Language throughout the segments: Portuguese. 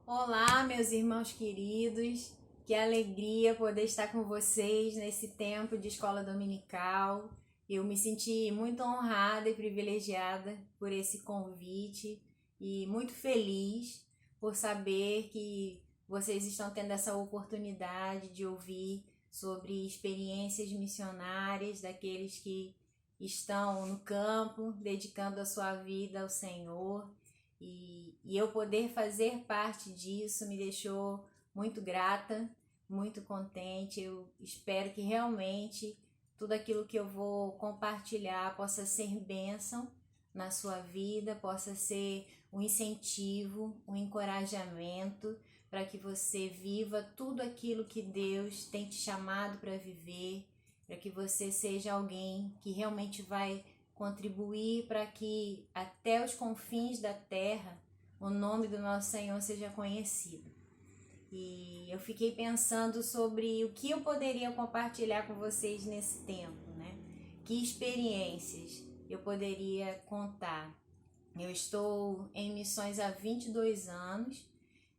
Olá, meus irmãos queridos, que alegria poder estar com vocês nesse tempo de escola dominical. Eu me senti muito honrada e privilegiada por esse convite e muito feliz por saber que vocês estão tendo essa oportunidade de ouvir sobre experiências missionárias daqueles que estão no campo, dedicando a sua vida ao Senhor. E eu poder fazer parte disso me deixou muito grata, muito contente. Eu espero que realmente tudo aquilo que eu vou compartilhar possa ser bênção na sua vida, possa ser um incentivo, um encorajamento para que você viva tudo aquilo que Deus tem te chamado para viver, para que você seja alguém que realmente vai contribuir para que até os confins da terra o nome do nosso Senhor seja conhecido. E eu fiquei pensando sobre o que eu poderia compartilhar com vocês nesse tempo, né? Que experiências eu poderia contar. Eu estou em missões há 22 anos,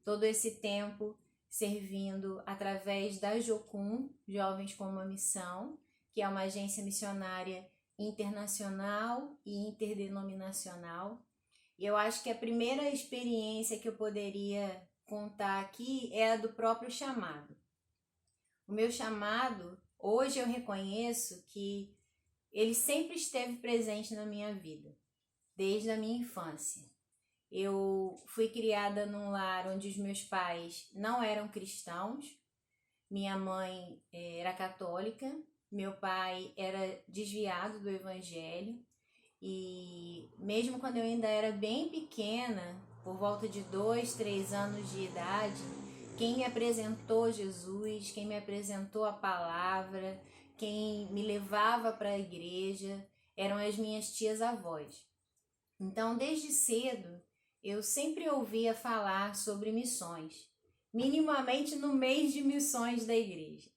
todo esse tempo servindo através da Jocum, Jovens com uma Missão, que é uma agência missionária internacional e interdenominacional. E eu acho que a primeira experiência que eu poderia contar aqui é a do próprio chamado. O meu chamado, hoje eu reconheço que ele sempre esteve presente na minha vida, desde a minha infância. Eu fui criada num lar onde os meus pais não eram cristãos. Minha mãe era católica, meu pai era desviado do evangelho. E mesmo quando eu ainda era bem pequena, por volta de 2, 3 anos de idade, quem me apresentou Jesus, quem me apresentou a palavra, quem me levava para a igreja, eram as minhas tias-avós. Então, desde cedo, eu sempre ouvia falar sobre missões, minimamente no mês de missões da igreja.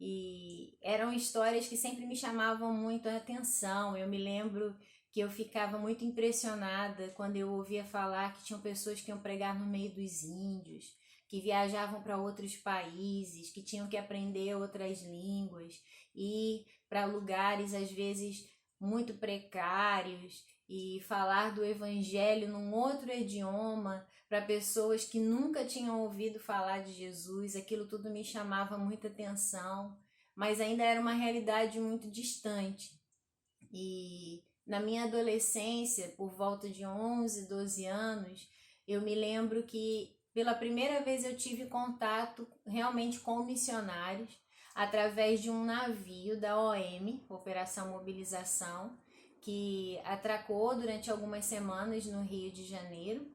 E eram histórias que sempre me chamavam muito a atenção. Eu me lembro que eu ficava muito impressionada quando eu ouvia falar que tinham pessoas que iam pregar no meio dos índios, que viajavam para outros países, que tinham que aprender outras línguas, ir para lugares às vezes muito precários e falar do evangelho num outro idioma para pessoas que nunca tinham ouvido falar de Jesus. Aquilo tudo me chamava muita atenção, mas ainda era uma realidade muito distante. E na minha adolescência, por volta de 11, 12 anos, eu me lembro que pela primeira vez eu tive contato realmente com missionários através de um navio da OM, Operação Mobilização, que atracou durante algumas semanas no Rio de Janeiro.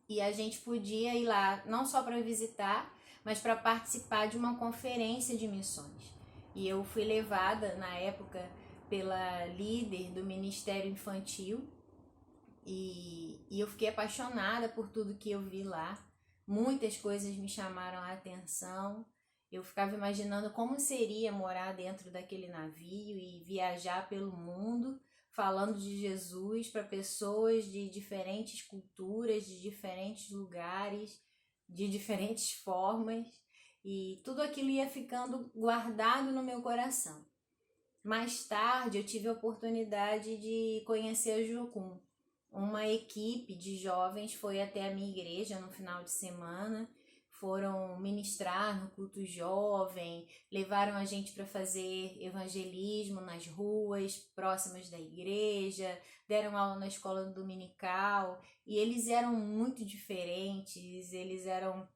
E a gente podia ir lá não só para visitar, mas para participar de uma conferência de missões. E eu fui levada na época pela líder do Ministério Infantil e eu fiquei apaixonada por tudo que eu vi lá. Muitas coisas me chamaram a atenção. Eu ficava imaginando como seria morar dentro daquele navio e viajar pelo mundo falando de Jesus para pessoas de diferentes culturas, de diferentes lugares, de diferentes formas, e tudo aquilo ia ficando guardado no meu coração. Mais tarde eu tive a oportunidade de conhecer a Jocum. Uma equipe de jovens foi até a minha igreja no final de semana, foram ministrar no culto jovem, levaram a gente para fazer evangelismo nas ruas próximas da igreja, deram aula na escola dominical, e eles eram muito diferentes, eles eram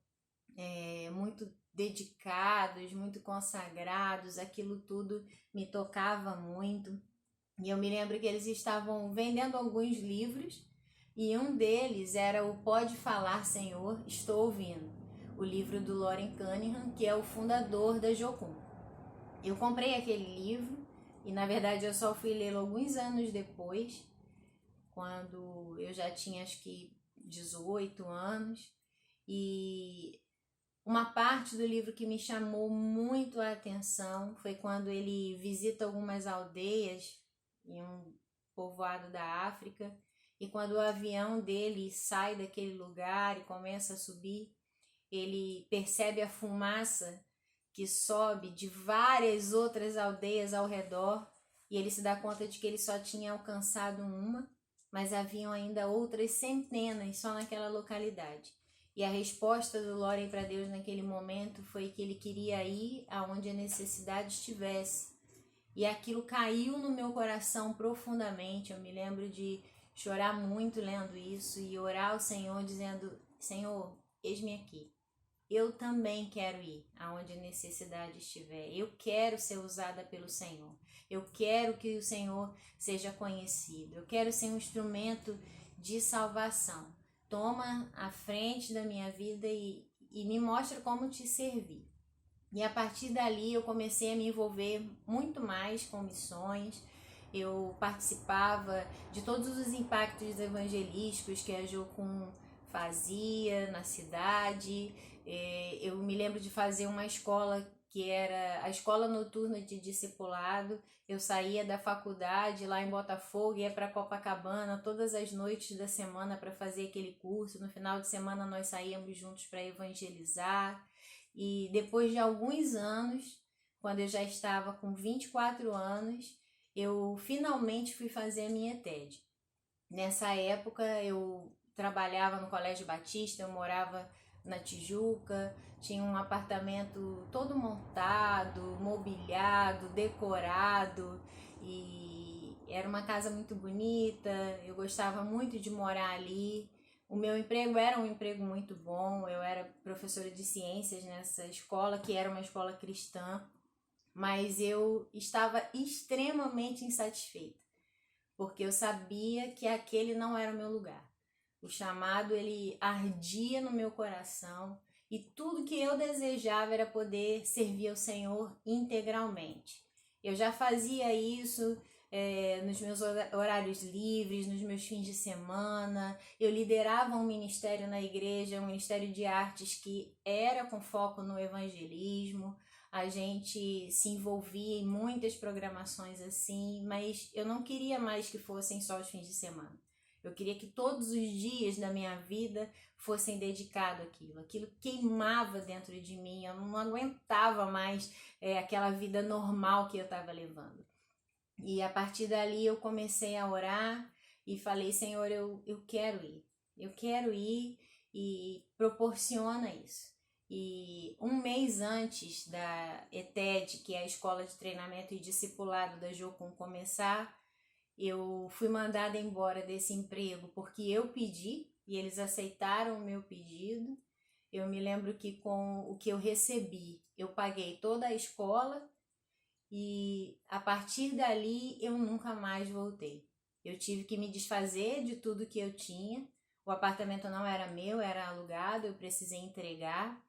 muito dedicados, muito consagrados, aquilo tudo me tocava muito. E eu me lembro que eles estavam vendendo alguns livros e um deles era o Pode Falar, Senhor, Estou Ouvindo, o livro do Loren Cunningham, que é o fundador da Jocum. Eu comprei aquele livro e na verdade eu só fui lê-lo alguns anos depois, quando eu já tinha acho que 18 anos, e uma parte do livro que me chamou muito a atenção foi quando ele visita algumas aldeias em um povoado da África e quando o avião dele sai daquele lugar e começa a subir, ele percebe a fumaça que sobe de várias outras aldeias ao redor, e ele se dá conta de que ele só tinha alcançado uma, mas haviam ainda outras centenas só naquela localidade. E a resposta do Loren para Deus naquele momento foi que ele queria ir aonde a necessidade estivesse. E aquilo caiu no meu coração profundamente. Eu me lembro de chorar muito lendo isso e orar ao Senhor dizendo: Senhor, eis-me aqui. Eu também quero ir aonde a necessidade estiver. Eu quero ser usada pelo Senhor. Eu quero que o Senhor seja conhecido. Eu quero ser um instrumento de salvação. Toma a frente da minha vida e me mostra como te servir. E a partir dali eu comecei a me envolver muito mais com missões. Eu participava de todos os impactos evangelísticos que a Jocum fazia na cidade. Eu me lembro de fazer uma escola que era a escola noturna de discipulado. Eu saía da faculdade lá em Botafogo, ia para Copacabana todas as noites da semana para fazer aquele curso. No final de semana nós saíamos juntos para evangelizar. E depois de alguns anos, quando eu já estava com 24 anos, eu finalmente fui fazer a minha TED. Nessa época eu trabalhava no Colégio Batista, eu morava na Tijuca, tinha um apartamento todo montado, mobiliado, decorado, e era uma casa muito bonita. Eu gostava muito de morar ali. O meu emprego era um emprego muito bom. Eu era professora de ciências nessa escola, que era uma escola cristã, mas eu estava extremamente insatisfeita, porque eu sabia que aquele não era o meu lugar. O chamado, ele ardia no meu coração, e tudo que eu desejava era poder servir ao Senhor integralmente. Eu já fazia isso nos meus horários livres, nos meus fins de semana. Eu liderava um ministério na igreja, um ministério de artes que era com foco no evangelismo. A gente se envolvia em muitas programações assim, mas eu não queria mais que fossem só os fins de semana. Eu queria que todos os dias da minha vida fossem dedicados àquilo. Aquilo queimava dentro de mim, eu não aguentava mais aquela vida normal que eu estava levando. E a partir dali eu comecei a orar e falei: Senhor, eu quero ir e proporciona isso. E um mês antes da ETED, que é a Escola de Treinamento e Discipulado da Jocum, começar, eu fui mandada embora desse emprego porque eu pedi e eles aceitaram o meu pedido. Eu me lembro que com o que eu recebi, eu paguei toda a escola, e a partir dali eu nunca mais voltei. Eu tive que me desfazer de tudo que eu tinha. O apartamento não era meu, era alugado, eu precisei entregar.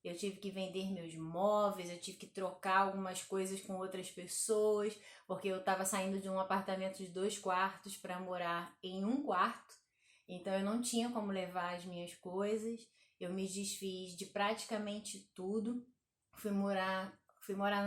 Eu tive que vender meus móveis, eu tive que trocar algumas coisas com outras pessoas, porque eu estava saindo de um apartamento de 2 quartos para morar em 1 quarto. Então eu não tinha como levar as minhas coisas. Eu me desfiz de praticamente tudo. Fui morar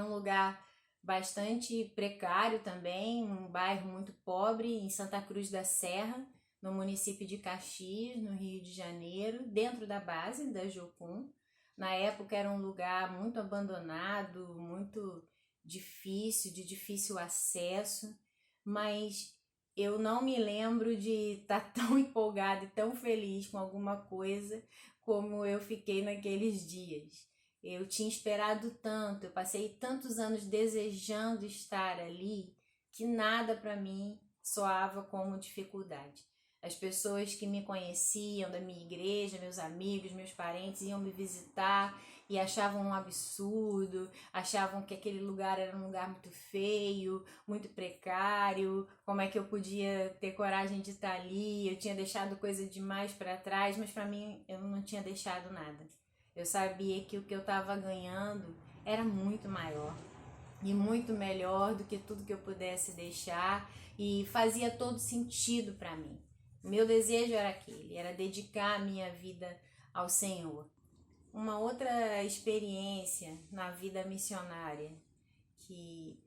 num lugar bastante precário também, um bairro muito pobre, em Santa Cruz da Serra, no município de Caxias, no Rio de Janeiro, dentro da base da Jocum. Na época era um lugar muito abandonado, muito difícil, de difícil acesso, mas eu não me lembro de estar tão empolgada e tão feliz com alguma coisa como eu fiquei naqueles dias. Eu tinha esperado tanto, eu passei tantos anos desejando estar ali, que nada para mim soava como dificuldade. As pessoas que me conheciam da minha igreja, meus amigos, meus parentes, iam me visitar e achavam um absurdo, achavam que aquele lugar era um lugar muito feio, muito precário, como é que eu podia ter coragem de estar ali, eu tinha deixado coisa demais para trás, mas para mim eu não tinha deixado nada. Eu sabia que o que eu estava ganhando era muito maior e muito melhor do que tudo que eu pudesse deixar, e fazia todo sentido para mim. O meu desejo era aquele, era dedicar a minha vida ao Senhor. Uma outra experiência na vida missionária, que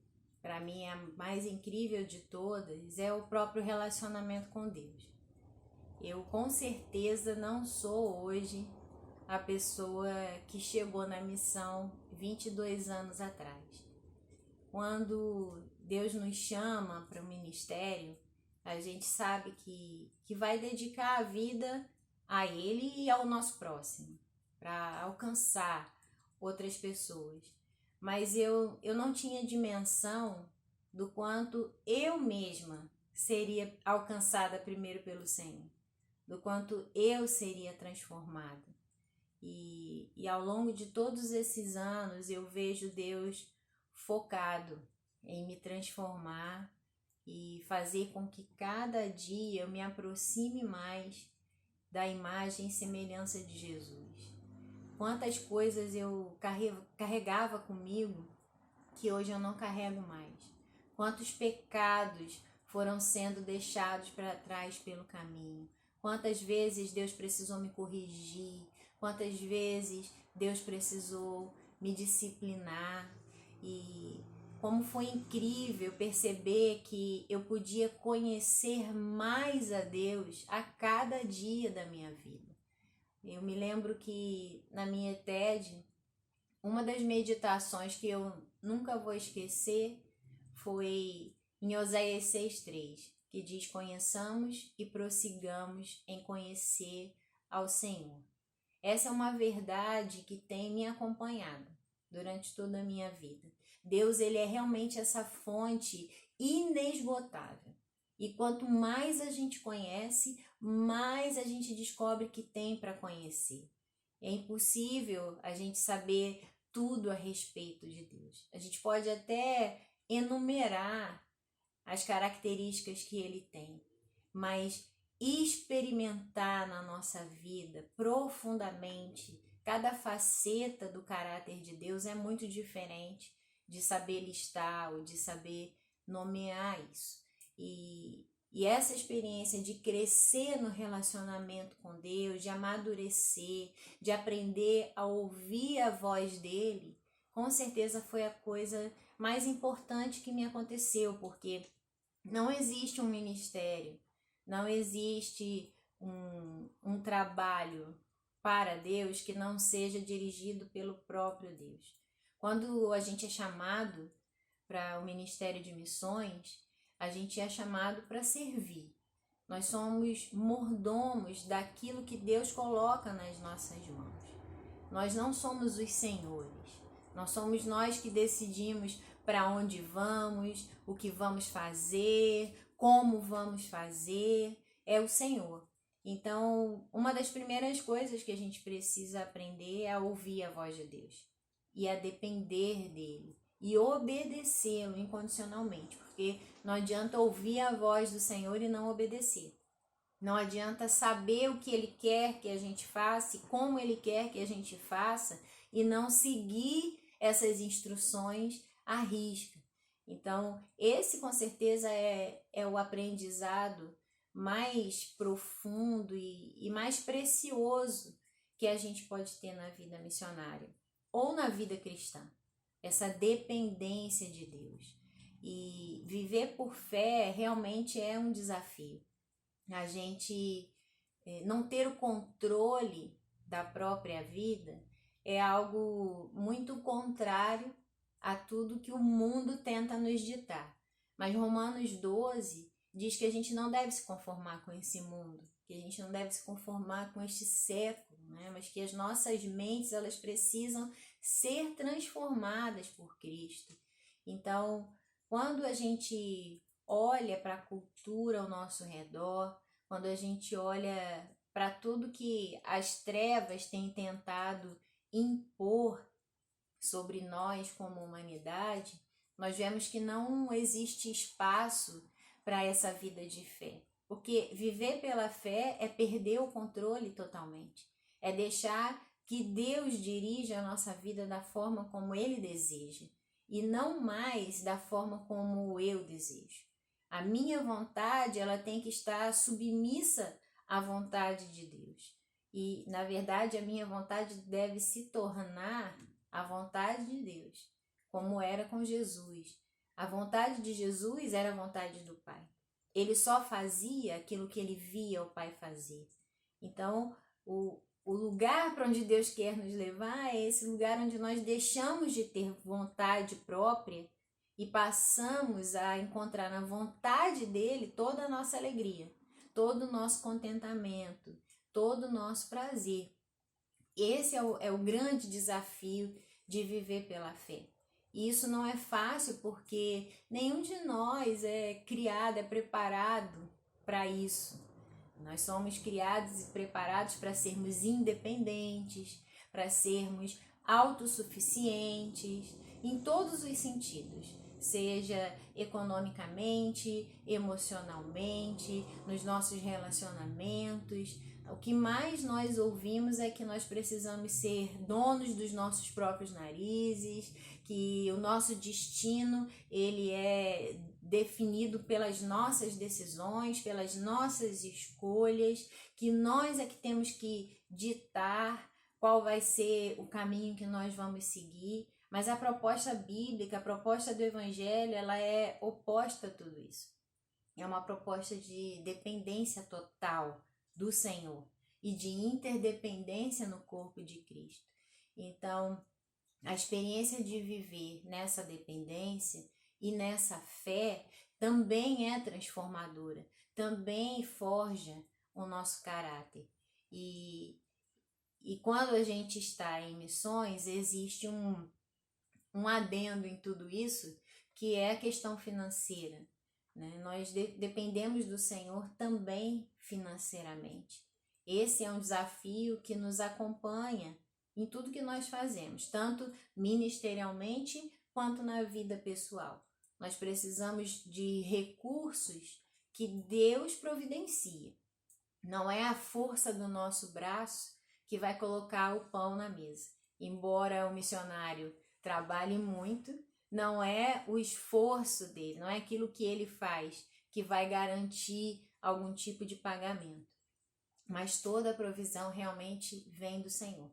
para mim é a mais incrível de todas, é o próprio relacionamento com Deus. Eu com certeza não sou hoje a pessoa que chegou na missão 22 anos atrás. Quando Deus nos chama para o ministério, a gente sabe que vai dedicar a vida a Ele e ao nosso próximo, para alcançar outras pessoas. Mas eu não tinha dimensão do quanto eu mesma seria alcançada primeiro pelo Senhor, do quanto eu seria transformada. E ao longo de todos esses anos eu vejo Deus focado em me transformar e fazer com que cada dia eu me aproxime mais da imagem e semelhança de Jesus. Quantas coisas eu carregava comigo que hoje eu não carrego mais. Quantos pecados foram sendo deixados para trás pelo caminho. Quantas vezes Deus precisou me corrigir. Quantas vezes Deus precisou me disciplinar. E como foi incrível perceber que eu podia conhecer mais a Deus a cada dia da minha vida. Eu me lembro que na minha TED, uma das meditações que eu nunca vou esquecer foi em Oséias 6,3, que diz: conheçamos e prossigamos em conhecer ao Senhor. Essa é uma verdade que tem me acompanhado durante toda a minha vida. Deus, ele é realmente essa fonte inesgotável. E quanto mais a gente conhece, mais a gente descobre que tem para conhecer. É impossível a gente saber tudo a respeito de Deus. A gente pode até enumerar as características que ele tem, mas experimentar na nossa vida profundamente cada faceta do caráter de Deus é muito diferente de saber listar ou de saber nomear isso. E essa experiência de crescer no relacionamento com Deus, de amadurecer, de aprender a ouvir a voz dele, com certeza foi a coisa mais importante que me aconteceu, porque não existe um ministério, não existe um trabalho para Deus que não seja dirigido pelo próprio Deus. Quando a gente é chamado para o ministério de missões, a gente é chamado para servir. Nós somos mordomos daquilo que Deus coloca nas nossas mãos. Nós não somos os senhores. Nós somos nós que decidimos para onde vamos, o que vamos fazer, como vamos fazer. É o Senhor. Então, uma das primeiras coisas que a gente precisa aprender é a ouvir a voz de Deus e a depender dele e obedecê-lo incondicionalmente, porque não adianta ouvir a voz do Senhor e não obedecer. Não adianta saber o que ele quer que a gente faça e como ele quer que a gente faça e não seguir essas instruções à risca. Então, esse com certeza é o aprendizado mais profundo e mais precioso que a gente pode ter na vida missionária ou na vida cristã. Essa dependência de Deus. E viver por fé realmente é um desafio. A gente não ter o controle da própria vida é algo muito contrário a tudo que o mundo tenta nos ditar. Mas Romanos 12 diz que a gente não deve se conformar com esse mundo, que a gente não deve se conformar com este século, né? Mas que as nossas mentes elas precisam ser transformadas por Cristo. Então, quando a gente olha para a cultura ao nosso redor, quando a gente olha para tudo que as trevas têm tentado impor sobre nós como humanidade, nós vemos que não existe espaço para essa vida de fé. Porque viver pela fé é perder o controle totalmente. É deixar que Deus dirija a nossa vida da forma como Ele deseja e não mais da forma como eu desejo. A minha vontade ela tem que estar submissa à vontade de Deus. E, na verdade, a minha vontade deve se tornar a vontade de Deus, como era com Jesus. A vontade de Jesus era a vontade do Pai. ele só fazia aquilo que ele via o Pai fazer. Então, o lugar para onde Deus quer nos levar é esse lugar onde nós deixamos de ter vontade própria e passamos a encontrar na vontade dele toda a nossa alegria, todo o nosso contentamento, todo o nosso prazer. Esse é o grande desafio de viver pela fé. E isso não é fácil porque nenhum de nós é criado, é preparado para isso. Nós somos criados e preparados para sermos independentes, para sermos autossuficientes em todos os sentidos, seja economicamente, emocionalmente, nos nossos relacionamentos. O que mais nós ouvimos é que nós precisamos ser donos dos nossos próprios narizes, que o nosso destino ele é definido pelas nossas decisões, pelas nossas escolhas, que nós é que temos que ditar qual vai ser o caminho que nós vamos seguir. Mas a proposta bíblica, a proposta do evangelho, ela é oposta a tudo isso. É uma proposta de dependência total do Senhor e de interdependência no corpo de Cristo. Então, a experiência de viver nessa dependência e nessa fé também é transformadora, também forja o nosso caráter. E quando a gente está em missões, existe um adendo em tudo isso, que é a questão financeira. Né? Nós dependemos do Senhor também financeiramente. Esse é um desafio que nos acompanha em tudo que nós fazemos, tanto ministerialmente quanto na vida pessoal. Nós precisamos de recursos que Deus providencia. Não é a força do nosso braço que vai colocar o pão na mesa. Embora o missionário trabalhe muito, não é o esforço dele, não é aquilo que ele faz que vai garantir algum tipo de pagamento. Mas toda a provisão realmente vem do Senhor.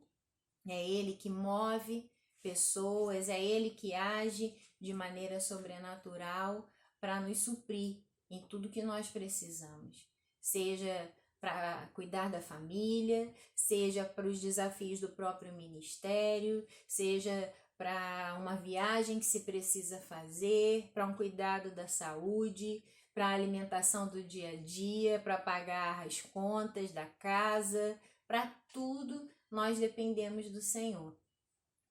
É Ele que move pessoas, é Ele que age de maneira sobrenatural para nos suprir em tudo que nós precisamos. Seja para cuidar da família, seja para os desafios do próprio ministério, seja para uma viagem que se precisa fazer, para um cuidado da saúde, para a alimentação do dia a dia, para pagar as contas da casa, para tudo nós dependemos do Senhor.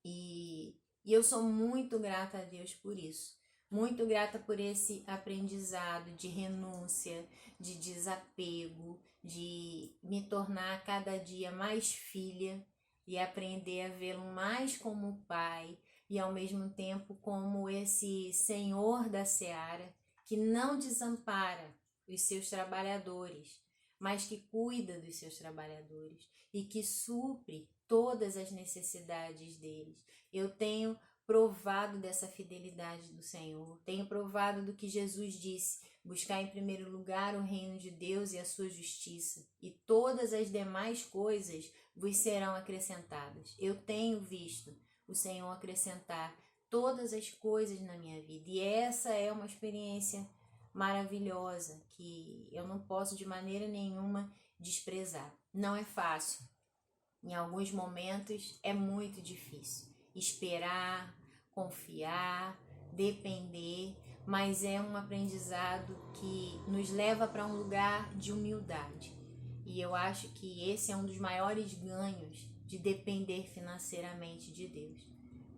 E eu sou muito grata a Deus por isso. Muito grata por esse aprendizado de renúncia, de desapego, de me tornar cada dia mais filha e aprender a vê-lo mais como pai e ao mesmo tempo como esse Senhor da seara que não desampara os seus trabalhadores, mas que cuida dos seus trabalhadores e que supre todas as necessidades deles. Eu tenho provado dessa fidelidade do Senhor, tenho provado do que Jesus disse: buscar em primeiro lugar o reino de Deus e a sua justiça, e todas as demais coisas vos serão acrescentadas. Eu tenho visto o Senhor acrescentar todas as coisas na minha vida, e essa é uma experiência maravilhosa que eu não posso de maneira nenhuma desprezar. Não é fácil, em alguns momentos é muito difícil esperar, confiar, depender, mas é um aprendizado que nos leva para um lugar de humildade. E eu acho que esse é um dos maiores ganhos de depender financeiramente de Deus.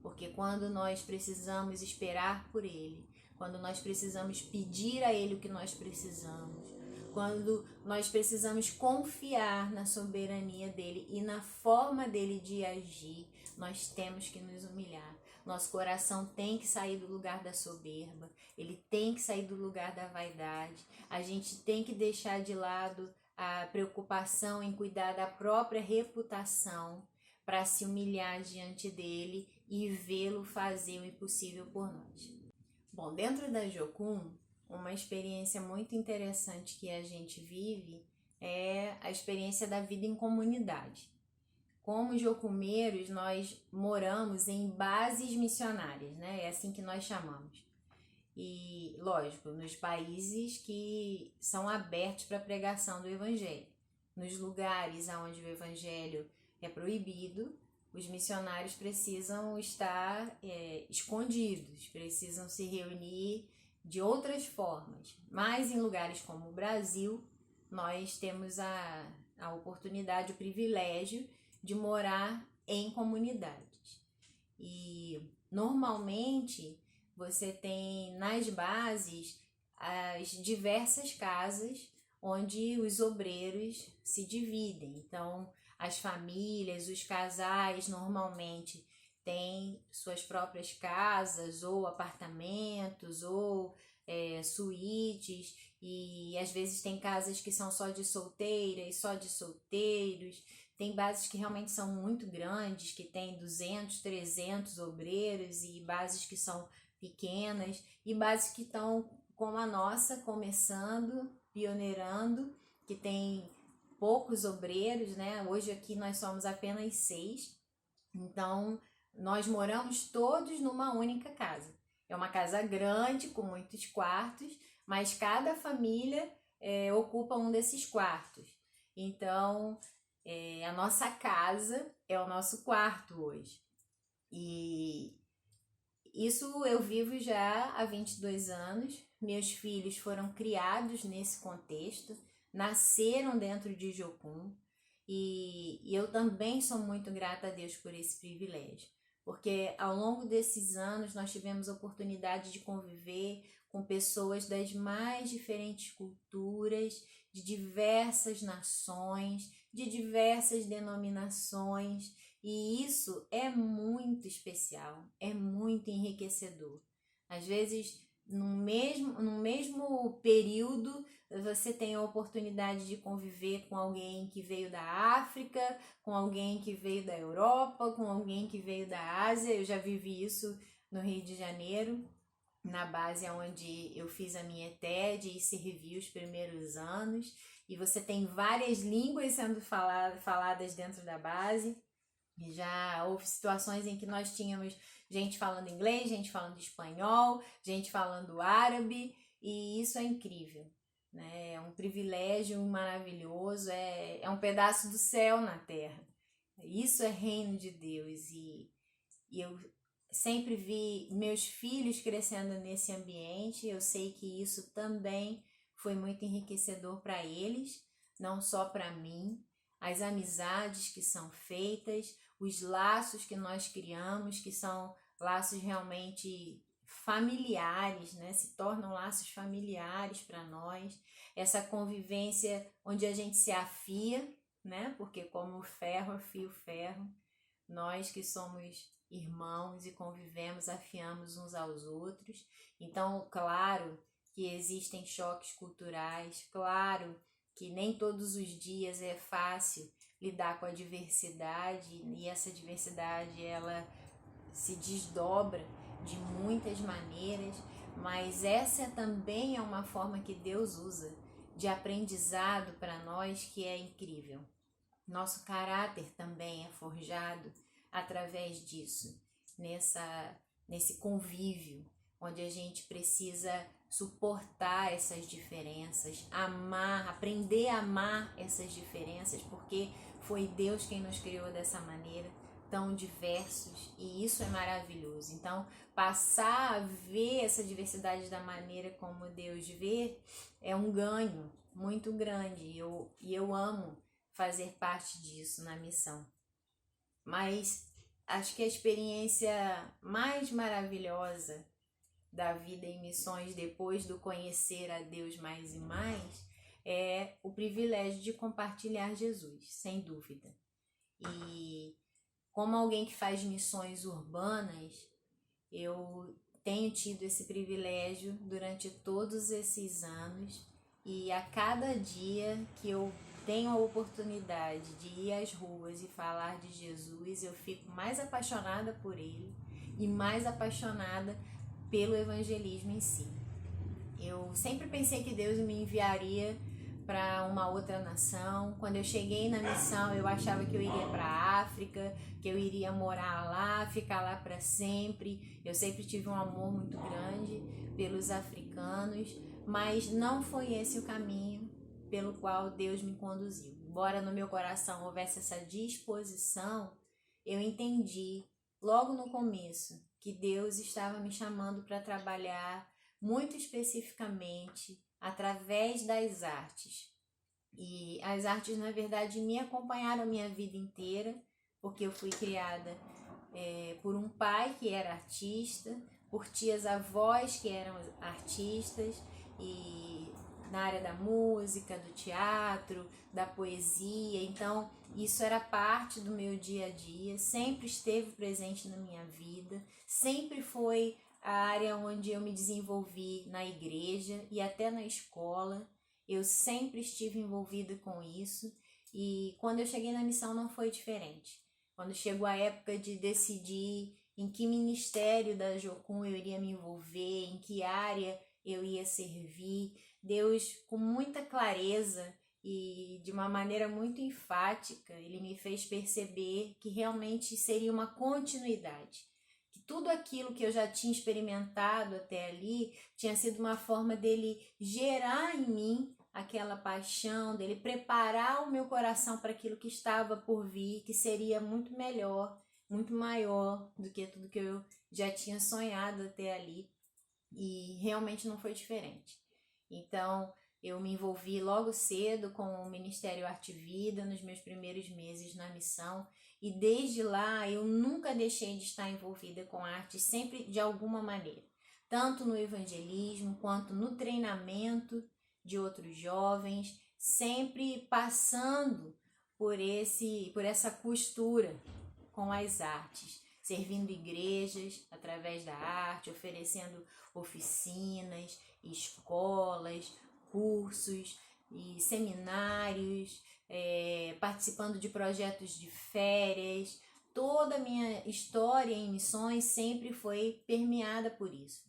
Porque quando nós precisamos esperar por Ele, quando nós precisamos pedir a Ele o que nós precisamos, quando nós precisamos confiar na soberania dEle e na forma dEle de agir, nós temos que nos humilhar. Nosso coração tem que sair do lugar da soberba, ele tem que sair do lugar da vaidade. A gente tem que deixar de lado a preocupação em cuidar da própria reputação para se humilhar diante dele e vê-lo fazer o impossível por nós. Bom, dentro da Jocum, uma experiência muito interessante que a gente vive é a experiência da vida em comunidade. Como jocumeiros, nós moramos em bases missionárias, né? É assim que nós chamamos. e, lógico, nos países que são abertos para a pregação do evangelho. Nos lugares onde o evangelho é proibido, os missionários precisam estar escondidos, precisam se reunir de outras formas. Mas em lugares como o Brasil, nós temos a oportunidade, o privilégio de morar em comunidades. E normalmente você tem nas bases as diversas casas onde os obreiros se dividem. Então, as famílias, os casais normalmente têm suas próprias casas ou apartamentos ou suítes, e às vezes tem casas que são só de solteiras, só de solteiros. Tem bases que realmente são muito grandes, que tem 200, 300 obreiros, e bases que são pequenas, e bases que estão como a nossa, começando, pioneirando, que tem poucos obreiros, né? Hoje aqui nós somos apenas 6, então nós moramos todos numa única casa. É uma casa grande, com muitos quartos, mas cada família ocupa um desses quartos. Então, a nossa casa é o nosso quarto hoje. E isso eu vivo já há 22 anos. Meus filhos foram criados nesse contexto, nasceram dentro de Jocum, e eu também sou muito grata a Deus por esse privilégio, porque ao longo desses anos nós tivemos a oportunidade de conviver com pessoas das mais diferentes culturas, de diversas nações, de diversas denominações, e isso é muito especial, é muito enriquecedor. Às vezes, no mesmo período, você tem a oportunidade de conviver com alguém que veio da África, com alguém que veio da Europa, com alguém que veio da Ásia. Eu já vivi isso no Rio de Janeiro, na base onde eu fiz a minha TED e servi os primeiros anos. E você tem várias línguas sendo faladas dentro da base. E já houve situações em que nós tínhamos gente falando inglês, gente falando espanhol, gente falando árabe, e isso é incrível, né? É um privilégio maravilhoso, é um pedaço do céu na terra. Isso é reino de Deus, e eu sempre vi meus filhos crescendo nesse ambiente. Eu sei que isso também foi muito enriquecedor para eles, não só para mim. As amizades que são feitas, os laços que nós criamos, que são laços realmente familiares, né? Se tornam laços familiares para nós. Essa convivência onde a gente se afia, né? Porque como o ferro afia o ferro, nós que somos irmãos e convivemos, afiamos uns aos outros. Então, claro que existem choques culturais, claro que nem todos os dias é fácil lidar com a diversidade, e essa diversidade ela se desdobra de muitas maneiras, mas essa também é uma forma que Deus usa de aprendizado para nós, que é incrível. Nosso caráter também é forjado através disso, nesse convívio, onde a gente precisa suportar essas diferenças, aprender a amar essas diferenças, porque foi Deus quem nos criou dessa maneira, tão diversos, e isso é maravilhoso. Então, passar a ver essa diversidade da maneira como Deus vê é um ganho muito grande, e eu amo fazer parte disso na missão. Mas acho que a experiência mais maravilhosa da vida em missões, depois do conhecer a Deus mais e mais, é o privilégio de compartilhar Jesus, sem dúvida. E como alguém que faz missões urbanas, eu tenho tido esse privilégio durante todos esses anos, e a cada dia que eu tenho a oportunidade de ir às ruas e falar de Jesus, eu fico mais apaixonada por ele e mais apaixonada pelo evangelismo em si. Eu sempre pensei que Deus me enviaria para uma outra nação. Quando eu cheguei na missão, eu achava que eu iria para a África, que eu iria morar lá, ficar lá para sempre. Eu sempre tive um amor muito grande pelos africanos, mas não foi esse o caminho pelo qual Deus me conduziu. Embora no meu coração houvesse essa disposição, eu entendi logo no começo que Deus estava me chamando para trabalhar muito especificamente através das artes. E as artes, na verdade, me acompanharam a minha vida inteira, porque eu fui criada por um pai que era artista, por tias-avós que eram artistas, e na área da música, do teatro, da poesia. Então, isso era parte do meu dia a dia, sempre esteve presente na minha vida, sempre foi a área onde eu me desenvolvi na igreja e até na escola. Eu sempre estive envolvida com isso, e quando eu cheguei na missão não foi diferente. Quando chegou a época de decidir em que ministério da Jocum eu iria me envolver, em que área eu ia servir, Deus, com muita clareza e de uma maneira muito enfática, Ele me fez perceber que realmente seria uma continuidade. Que tudo aquilo que eu já tinha experimentado até ali tinha sido uma forma dele gerar em mim aquela paixão, dele preparar o meu coração para aquilo que estava por vir, que seria muito melhor, muito maior do que tudo que eu já tinha sonhado até ali. E realmente não foi diferente. Então, eu me envolvi logo cedo com o Ministério Arte Vida nos meus primeiros meses na missão, e desde lá eu nunca deixei de estar envolvida com arte, sempre de alguma maneira, tanto no evangelismo quanto no treinamento de outros jovens, sempre passando por essa costura com as artes, servindo igrejas através da arte, oferecendo oficinas, escolas, cursos e seminários, participando de projetos de férias. Toda a minha história em missões sempre foi permeada por isso.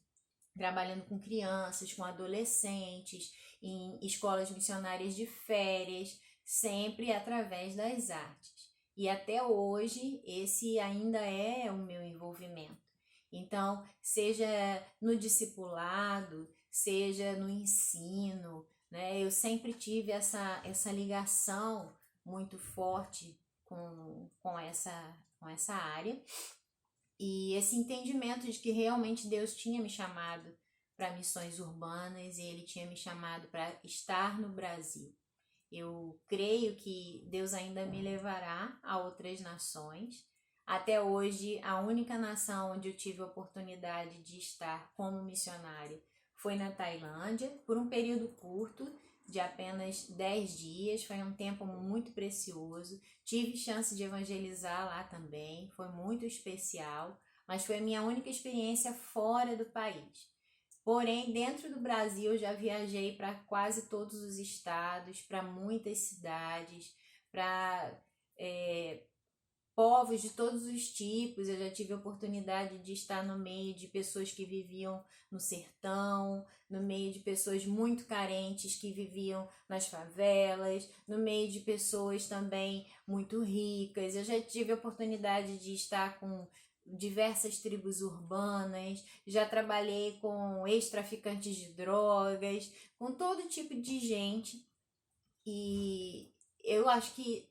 Trabalhando com crianças, com adolescentes, em escolas missionárias de férias, sempre através das artes. E até hoje, esse ainda é o meu envolvimento. Então, seja no discipulado, seja no ensino, né? Eu sempre tive essa ligação muito forte com essa área. E esse entendimento de que realmente Deus tinha me chamado para missões urbanas e Ele tinha me chamado para estar no Brasil. Eu creio que Deus ainda me levará a outras nações. Até hoje, a única nação onde eu tive a oportunidade de estar como missionária foi na Tailândia, por um período curto, de apenas 10 dias. Foi um tempo muito precioso. Tive chance de evangelizar lá também, foi muito especial, mas foi a minha única experiência fora do país. Porém, dentro do Brasil, eu já viajei para quase todos os estados, para muitas cidades, para povos de todos os tipos. Eu já tive a oportunidade de estar no meio de pessoas que viviam no sertão, no meio de pessoas muito carentes que viviam nas favelas, no meio de pessoas também muito ricas. Eu já tive a oportunidade de estar com diversas tribos urbanas, já trabalhei com ex-traficantes de drogas, com todo tipo de gente, e eu acho que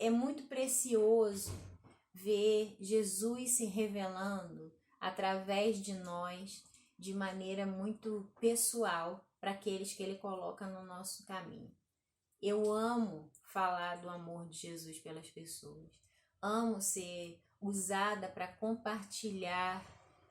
é muito precioso ver Jesus se revelando através de nós de maneira muito pessoal para aqueles que Ele coloca no nosso caminho. Eu amo falar do amor de Jesus pelas pessoas, amo ser usada para compartilhar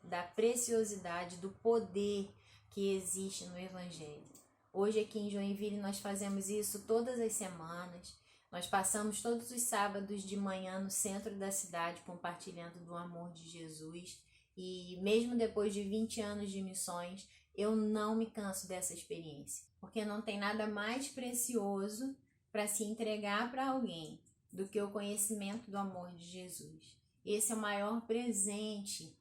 da preciosidade, do poder que existe no Evangelho. Hoje aqui em Joinville nós fazemos isso todas as semanas. Nós passamos todos os sábados de manhã no centro da cidade compartilhando do amor de Jesus. E mesmo depois de 20 anos de missões, eu não me canso dessa experiência, porque não tem nada mais precioso para se entregar para alguém do que o conhecimento do amor de Jesus. Esse é o maior presente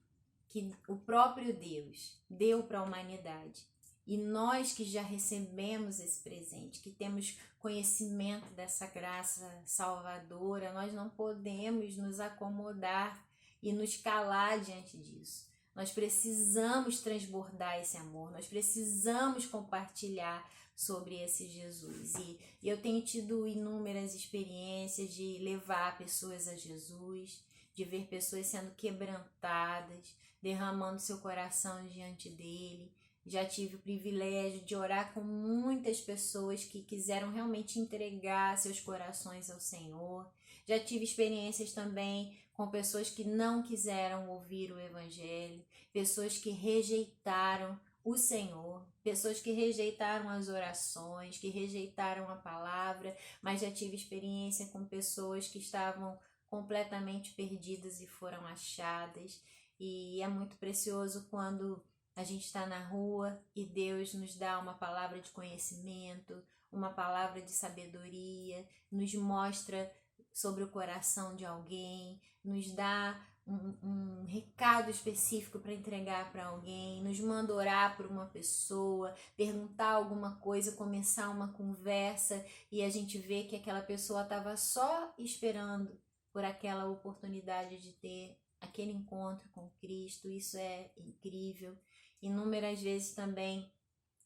que o próprio Deus deu para a humanidade. E nós que já recebemos esse presente, que temos conhecimento dessa graça salvadora, nós não podemos nos acomodar e nos calar diante disso. Nós precisamos transbordar esse amor, nós precisamos compartilhar sobre esse Jesus. E eu tenho tido inúmeras experiências de levar pessoas a Jesus, de ver pessoas sendo quebrantadas, derramando seu coração diante dele. Já tive o privilégio de orar com muitas pessoas que quiseram realmente entregar seus corações ao Senhor. Já tive experiências também com pessoas que não quiseram ouvir o Evangelho, pessoas que rejeitaram o Senhor, pessoas que rejeitaram as orações, que rejeitaram a palavra, mas já tive experiência com pessoas que estavam completamente perdidas e foram achadas. E é muito precioso quando a gente está na rua e Deus nos dá uma palavra de conhecimento, uma palavra de sabedoria, nos mostra sobre o coração de alguém, nos dá um recado específico para entregar para alguém, nos manda orar por uma pessoa, perguntar alguma coisa, começar uma conversa e a gente vê que aquela pessoa estava só esperando por aquela oportunidade de ter aquele encontro com Cristo. Isso é incrível. Inúmeras vezes também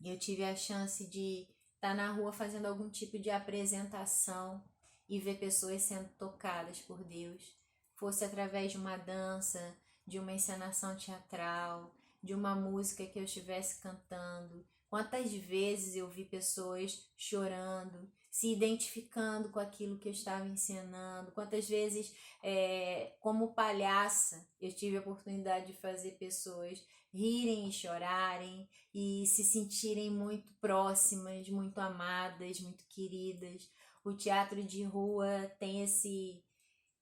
eu tive a chance de estar na rua fazendo algum tipo de apresentação e ver pessoas sendo tocadas por Deus, fosse através de uma dança, de uma encenação teatral, de uma música que eu estivesse cantando. Quantas vezes eu vi pessoas chorando, se identificando com aquilo que eu estava encenando. Quantas vezes, como palhaça, eu tive a oportunidade de fazer pessoas rirem e chorarem e se sentirem muito próximas, muito amadas, muito queridas. O teatro de rua tem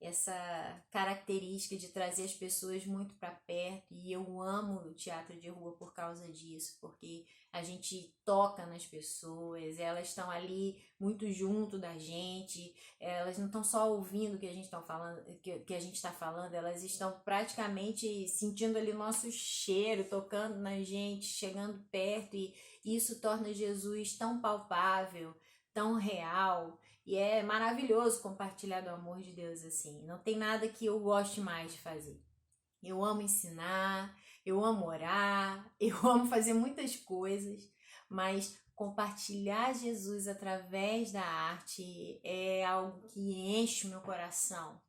essa característica de trazer as pessoas muito para perto, e eu amo o teatro de rua por causa disso, porque a gente toca nas pessoas, elas estão ali muito junto da gente, elas não estão só ouvindo o que a gente está falando, que a gente está falando, elas estão praticamente sentindo ali o nosso cheiro, tocando na gente, chegando perto, e isso torna Jesus tão palpável, tão real. E é maravilhoso compartilhar do amor de Deus assim. Não tem nada que eu goste mais de fazer. Eu amo ensinar, eu amo orar, eu amo fazer muitas coisas, mas compartilhar Jesus através da arte é algo que enche o meu coração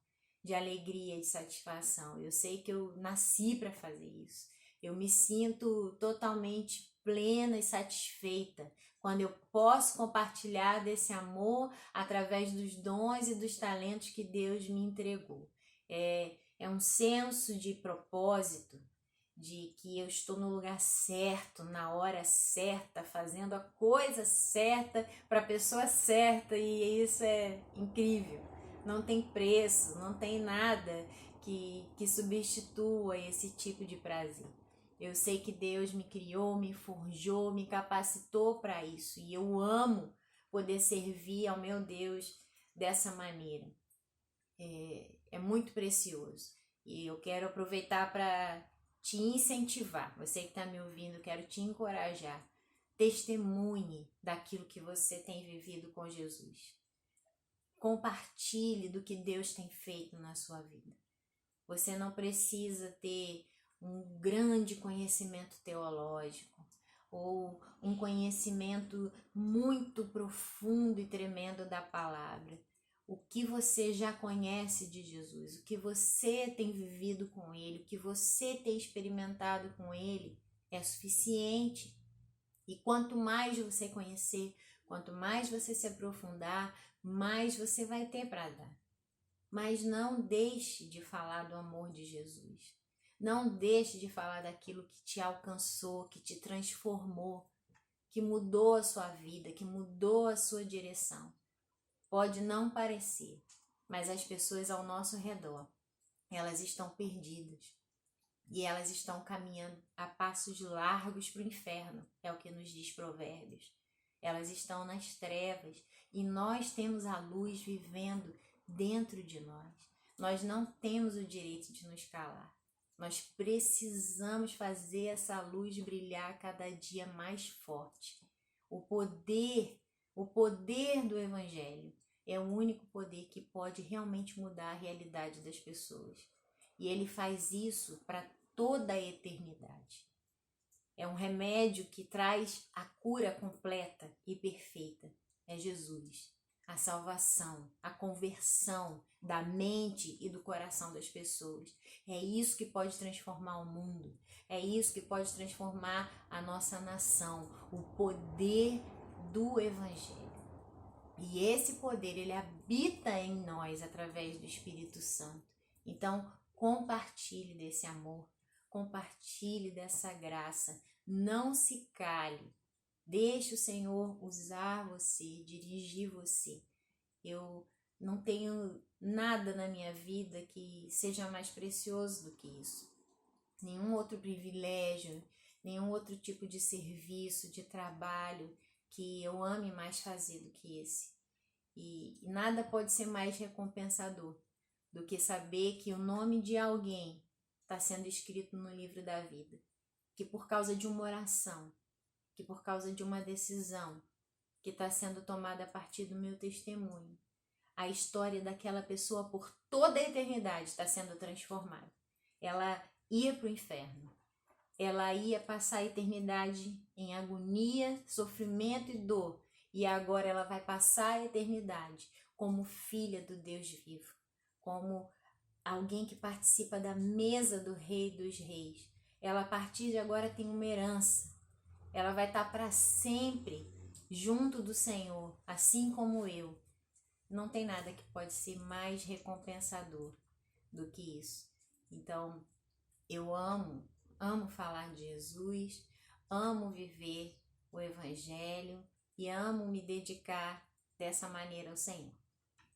de alegria e satisfação. Eu sei que eu nasci para fazer isso. Eu me sinto totalmente plena e satisfeita quando eu posso compartilhar desse amor através dos dons e dos talentos que Deus me entregou. É um senso de propósito, de que eu estou no lugar certo, na hora certa, fazendo a coisa certa para a pessoa certa, e isso é incrível. Não tem preço, não tem nada que substitua esse tipo de prazer. Eu sei que Deus me criou, me forjou, me capacitou para isso. E eu amo poder servir ao meu Deus dessa maneira. É muito precioso. E eu quero aproveitar para te incentivar. Você que está me ouvindo, quero te encorajar. Testemunhe daquilo que você tem vivido com Jesus. Compartilhe do que Deus tem feito na sua vida. Você não precisa ter um grande conhecimento teológico ou um conhecimento muito profundo e tremendo da palavra. O que você já conhece de Jesus, o que você tem vivido com Ele, o que você tem experimentado com Ele é suficiente. E quanto mais você conhecer, quanto mais você se aprofundar, mais você vai ter para dar. Mas não deixe de falar do amor de Jesus. Não deixe de falar daquilo que te alcançou, que te transformou, que mudou a sua vida, que mudou a sua direção. Pode não parecer, mas as pessoas ao nosso redor, elas estão perdidas. E elas estão caminhando a passos largos para o inferno, é o que nos diz Provérbios. Elas estão nas trevas e nós temos a luz vivendo dentro de nós. Nós não temos o direito de nos calar. Nós precisamos fazer essa luz brilhar cada dia mais forte. O poder do Evangelho é o único poder que pode realmente mudar a realidade das pessoas. E ele faz isso para toda a eternidade. É um remédio que traz a cura completa e perfeita. É Jesus. A salvação, a conversão da mente e do coração das pessoas. É isso que pode transformar o mundo. É isso que pode transformar a nossa nação. O poder do Evangelho. E esse poder, ele habita em nós através do Espírito Santo. Então, compartilhe desse amor. Compartilhe dessa graça. Não se cale. Deixe o Senhor usar você, dirigir você. Eu não tenho nada na minha vida que seja mais precioso do que isso. Nenhum outro privilégio, nenhum outro tipo de serviço, de trabalho que eu ame mais fazer do que esse. E nada pode ser mais recompensador do que saber que o nome de alguém está sendo escrito no livro da vida. Que por causa de uma oração, que por causa de uma decisão que está sendo tomada a partir do meu testemunho, a história daquela pessoa por toda a eternidade está sendo transformada. Ela ia para o inferno. Ela ia passar a eternidade em agonia, sofrimento e dor. E agora ela vai passar a eternidade como filha do Deus vivo, como alguém que participa da mesa do Rei dos Reis. Ela a partir de agora tem uma herança. Ela vai estar para sempre junto do Senhor, assim como eu. Não tem nada que pode ser mais recompensador do que isso. Então, eu amo falar de Jesus, amo viver o Evangelho e amo me dedicar dessa maneira ao Senhor.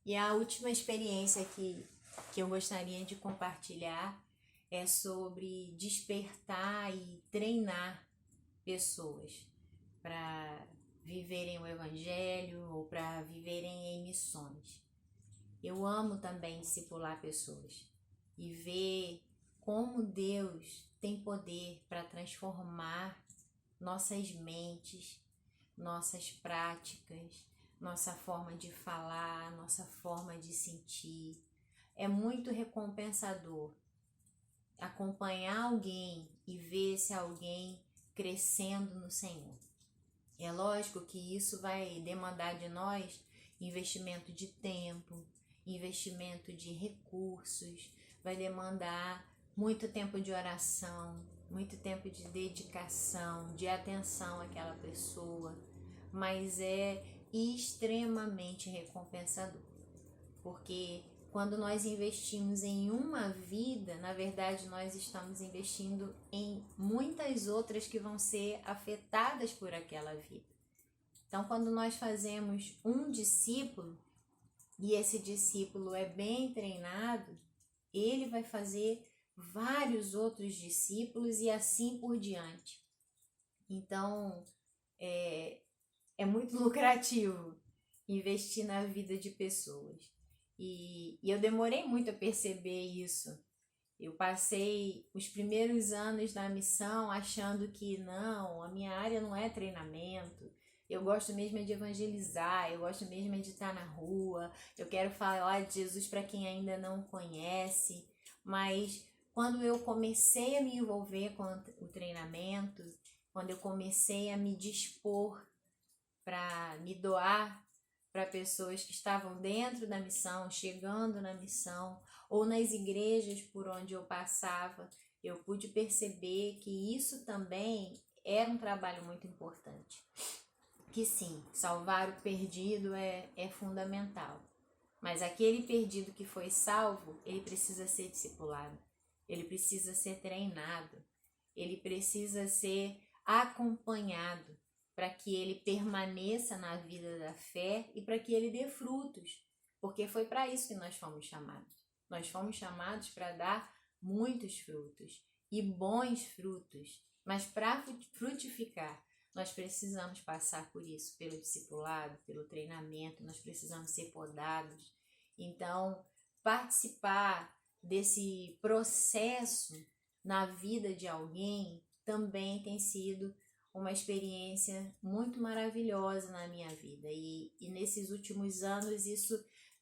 E a última experiência que eu gostaria de compartilhar é sobre despertar e treinar pessoas para viverem o Evangelho ou para viverem em missões. Eu amo também discipular pessoas e ver como Deus tem poder para transformar nossas mentes, nossas práticas, nossa forma de falar, nossa forma de sentir. É muito recompensador acompanhar alguém e ver esse alguém crescendo no Senhor. É lógico que isso vai demandar de nós investimento de tempo, investimento de recursos, vai demandar muito tempo de oração, muito tempo de dedicação, de atenção àquela pessoa, mas é extremamente recompensador, porque quando nós investimos em uma vida, na verdade nós estamos investindo em muitas outras que vão ser afetadas por aquela vida. Então, quando nós fazemos um discípulo, e esse discípulo é bem treinado, ele vai fazer vários outros discípulos e assim por diante. Então, é muito lucrativo investir na vida de pessoas. E eu demorei muito a perceber isso. Eu passei os primeiros anos na missão achando que não, a minha área não é treinamento. Eu gosto mesmo de evangelizar, eu gosto mesmo de estar na rua, eu quero falar de Jesus para quem ainda não conhece. Mas quando eu comecei a me envolver com o treinamento, quando eu comecei a me dispor para me doar para pessoas que estavam dentro da missão, chegando na missão, ou nas igrejas por onde eu passava, eu pude perceber que isso também era um trabalho muito importante. Que sim, salvar o perdido é fundamental, mas aquele perdido que foi salvo, ele precisa ser discipulado, ele precisa ser treinado, ele precisa ser acompanhado, para que ele permaneça na vida da fé e para que ele dê frutos, porque foi para isso que nós fomos chamados. Nós fomos chamados para dar muitos frutos e bons frutos, mas para frutificar, nós precisamos passar por isso, pelo discipulado, pelo treinamento, nós precisamos ser podados. Então, participar desse processo na vida de alguém, também tem sido uma experiência muito maravilhosa na minha vida. E nesses últimos anos isso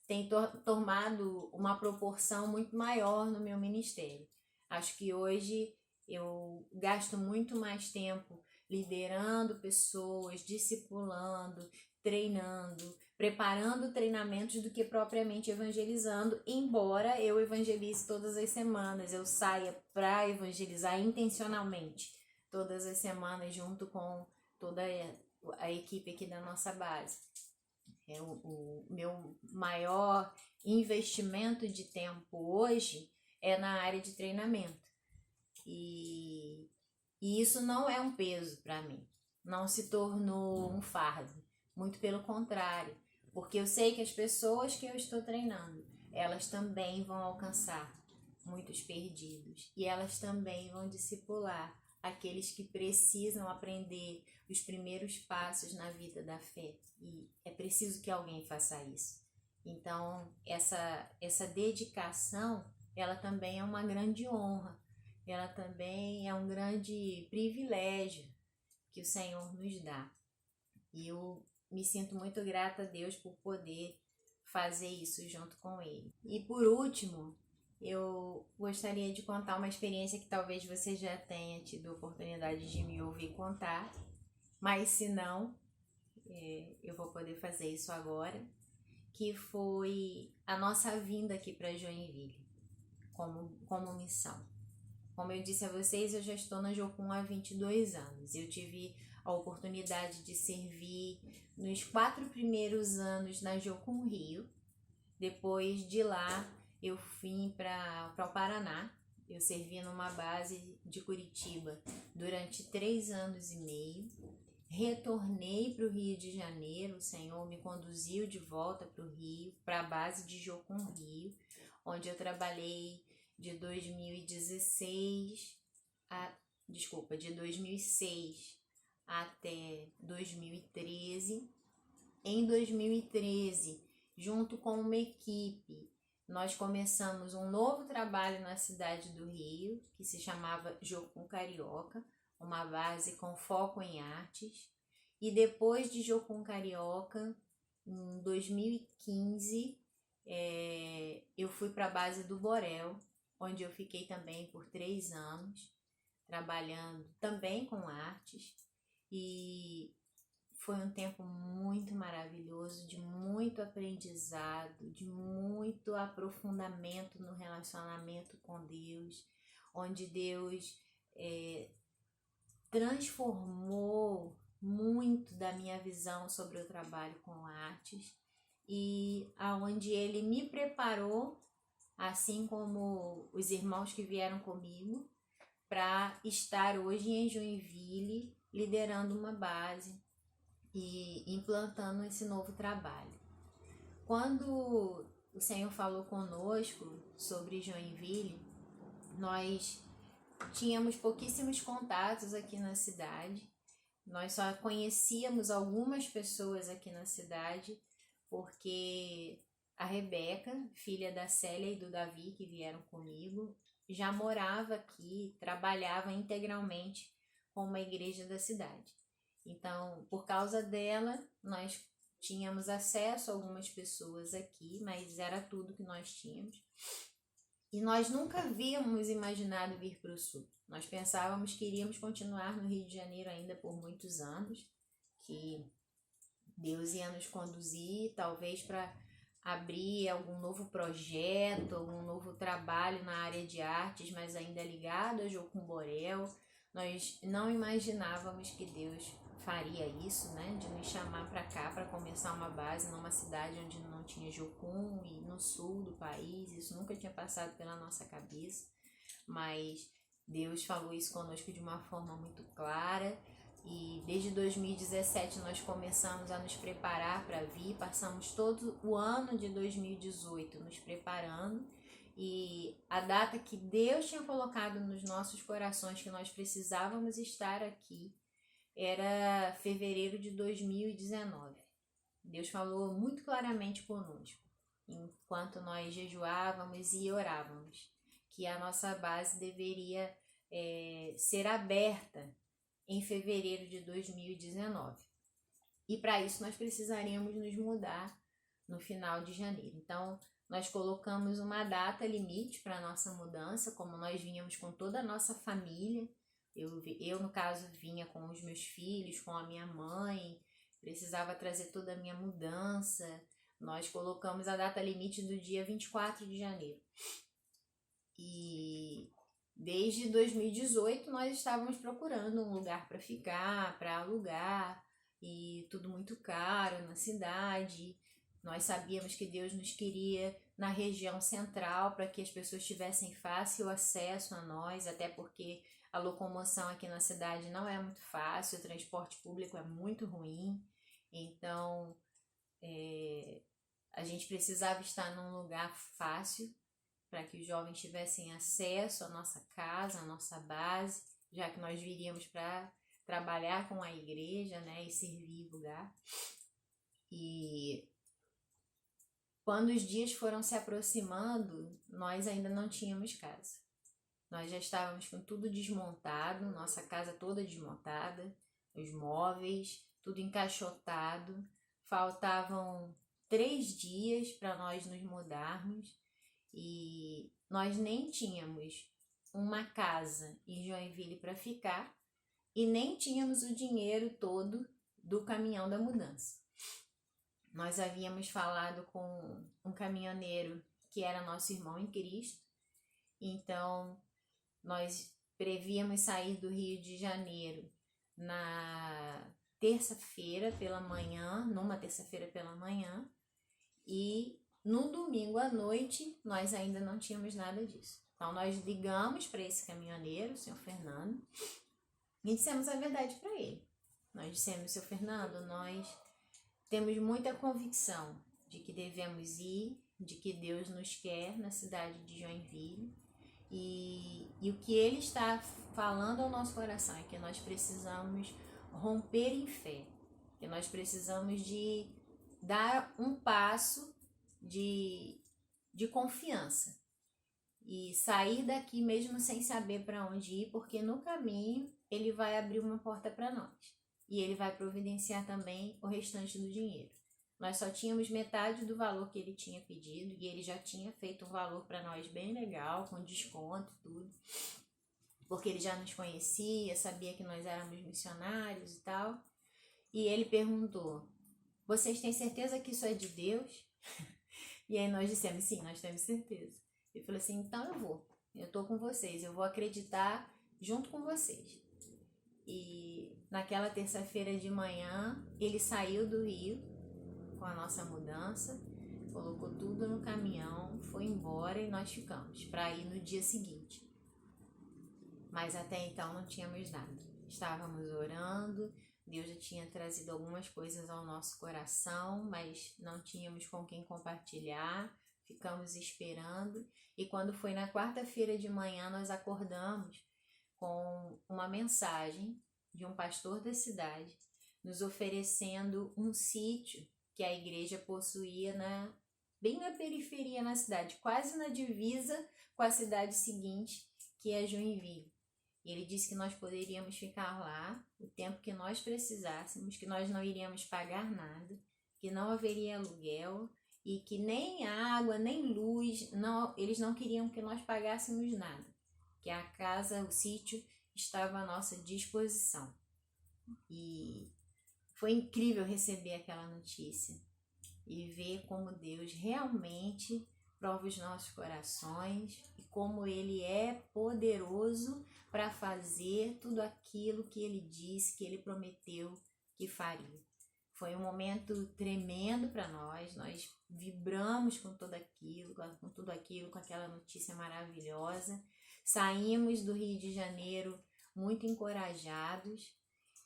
tem tomado uma proporção muito maior no meu ministério. Acho que hoje eu gasto muito mais tempo liderando pessoas, discipulando, treinando, preparando treinamentos do que propriamente evangelizando, embora eu evangelize todas as semanas, eu saia para evangelizar intencionalmente todas as semanas junto com toda a equipe aqui da nossa base. O meu maior investimento de tempo hoje é na área de treinamento. E isso não é um peso para mim, não se tornou um fardo, muito pelo contrário, porque eu sei que as pessoas que eu estou treinando, elas também vão alcançar muitos perdidos e elas também vão discipular aqueles que precisam aprender os primeiros passos na vida da fé, e é preciso que alguém faça isso. Então, essa dedicação, ela também é uma grande honra, ela também é um grande privilégio que o Senhor nos dá. E eu me sinto muito grata a Deus por poder fazer isso junto com Ele. E por último, eu gostaria de contar uma experiência que talvez você já tenha tido a oportunidade de me ouvir contar, mas se não, eu vou poder fazer isso agora, que foi a nossa vinda aqui para Joinville, como missão. Como eu disse a vocês, eu já estou na Jocum há 22 anos. Eu tive a oportunidade de servir nos 4 primeiros anos na Jocum Rio. Depois de lá, eu vim para o Paraná. Eu servi numa base de Curitiba durante 3 anos e meio. Retornei para o Rio de Janeiro. O Senhor me conduziu de volta para o Rio, para a base de Jocum Rio, onde eu trabalhei de 2006 até 2013. Em 2013, junto com uma equipe, nós começamos um novo trabalho na cidade do Rio, que se chamava Jocum Carioca, uma base com foco em artes. E depois de Jocum Carioca, em 2015, eu fui para a base do Borel, onde eu fiquei também por 3 anos, trabalhando também com artes, e foi um tempo muito maravilhoso, de muito aprendizado, de muito aprofundamento no relacionamento com Deus, onde Deus transformou muito da minha visão sobre o trabalho com artes, e aonde Ele me preparou, assim como os irmãos que vieram comigo, para estar hoje em Joinville liderando uma base e implantando esse novo trabalho. Quando o Senhor falou conosco sobre Joinville, nós tínhamos pouquíssimos contatos aqui na cidade, nós só conhecíamos algumas pessoas aqui na cidade, porque a Rebeca, filha da Célia e do Davi, que vieram comigo, já morava aqui, trabalhava integralmente com uma igreja da cidade. Então, por causa dela, nós tínhamos acesso a algumas pessoas aqui, mas era tudo que nós tínhamos. E nós nunca havíamos imaginado vir para o Sul. Nós pensávamos que iríamos continuar no Rio de Janeiro ainda por muitos anos, que Deus ia nos conduzir, talvez para abrir algum novo projeto, algum novo trabalho na área de artes, mas ainda ligado a Jocum Borel. Nós não imaginávamos que Deus faria isso, né, de nos chamar para cá para começar uma base numa cidade onde não tinha Jocum e no sul do país. Isso nunca tinha passado pela nossa cabeça, mas Deus falou isso conosco de uma forma muito clara. E desde 2017 nós começamos a nos preparar para vir, passamos todo o ano de 2018 nos preparando, e a data que Deus tinha colocado nos nossos corações que nós precisávamos estar aqui era fevereiro de 2019. Deus falou muito claramente conosco, enquanto nós jejuávamos e orávamos, que a nossa base deveria ser aberta em fevereiro de 2019. E para isso nós precisaríamos nos mudar no final de janeiro. Então, nós colocamos uma data limite para a nossa mudança, como nós vínhamos com toda a nossa família. Eu, no caso, vinha com os meus filhos, com a minha mãe, precisava trazer toda a minha mudança. Nós colocamos a data limite do dia 24 de janeiro. E desde 2018 nós estávamos procurando um lugar para ficar, para alugar, e tudo muito caro na cidade. Nós sabíamos que Deus nos queria na região central para que as pessoas tivessem fácil acesso a nós, até porque a locomoção aqui na cidade não é muito fácil, o transporte público é muito ruim. Então, a gente precisava estar num lugar fácil para que os jovens tivessem acesso à nossa casa, à nossa base, já que nós viríamos para trabalhar com a igreja, né, e servir o lugar. E quando os dias foram se aproximando, nós ainda não tínhamos casa. Nós já estávamos com tudo desmontado, nossa casa toda desmontada, os móveis, tudo encaixotado. Faltavam 3 dias para nós nos mudarmos e nós nem tínhamos uma casa em Joinville para ficar e nem tínhamos o dinheiro todo do caminhão da mudança. Nós havíamos falado com um caminhoneiro que era nosso irmão em Cristo, então nós prevíamos sair do Rio de Janeiro na terça-feira pela manhã, e no domingo à noite nós ainda não tínhamos nada disso. Então nós ligamos para esse caminhoneiro, o senhor Fernando, e dissemos a verdade para ele. Nós dissemos: senhor Fernando, nós temos muita convicção de que devemos ir, de que Deus nos quer na cidade de Joinville, e o que Ele está falando ao nosso coração é que nós precisamos romper em fé, que nós precisamos de dar um passo de confiança e sair daqui mesmo sem saber para onde ir, porque no caminho Ele vai abrir uma porta para nós. E Ele vai providenciar também o restante do dinheiro. Nós só tínhamos metade do valor que Ele tinha pedido e Ele já tinha feito um valor para nós bem legal, com desconto e tudo. Porque Ele já nos conhecia, sabia que nós éramos missionários e tal. E Ele perguntou: vocês têm certeza que isso é de Deus? E aí nós dissemos: sim, nós temos certeza. Ele falou assim: então eu tô com vocês, eu vou acreditar junto com vocês. E naquela terça-feira de manhã, ele saiu do Rio com a nossa mudança, colocou tudo no caminhão, foi embora e nós ficamos para ir no dia seguinte. Mas até então não tínhamos nada. Estávamos orando, Deus já tinha trazido algumas coisas ao nosso coração, mas não tínhamos com quem compartilhar, ficamos esperando. E quando foi na quarta-feira de manhã, nós acordamos com uma mensagem de um pastor da cidade nos oferecendo um sítio que a igreja possuía bem na periferia na cidade, quase na divisa com a cidade seguinte, que é Joinville. E ele disse que nós poderíamos ficar lá o tempo que nós precisássemos, que nós não iríamos pagar nada, que não haveria aluguel e que nem água, nem luz, eles não queriam que nós pagássemos nada, que a casa, o sítio, estava à nossa disposição. E foi incrível receber aquela notícia e ver como Deus realmente prova os nossos corações e como Ele é poderoso para fazer tudo aquilo que Ele disse, que Ele prometeu que faria. Foi um momento tremendo para nós vibramos com tudo aquilo, com aquela notícia maravilhosa. Saímos do Rio de Janeiro muito encorajados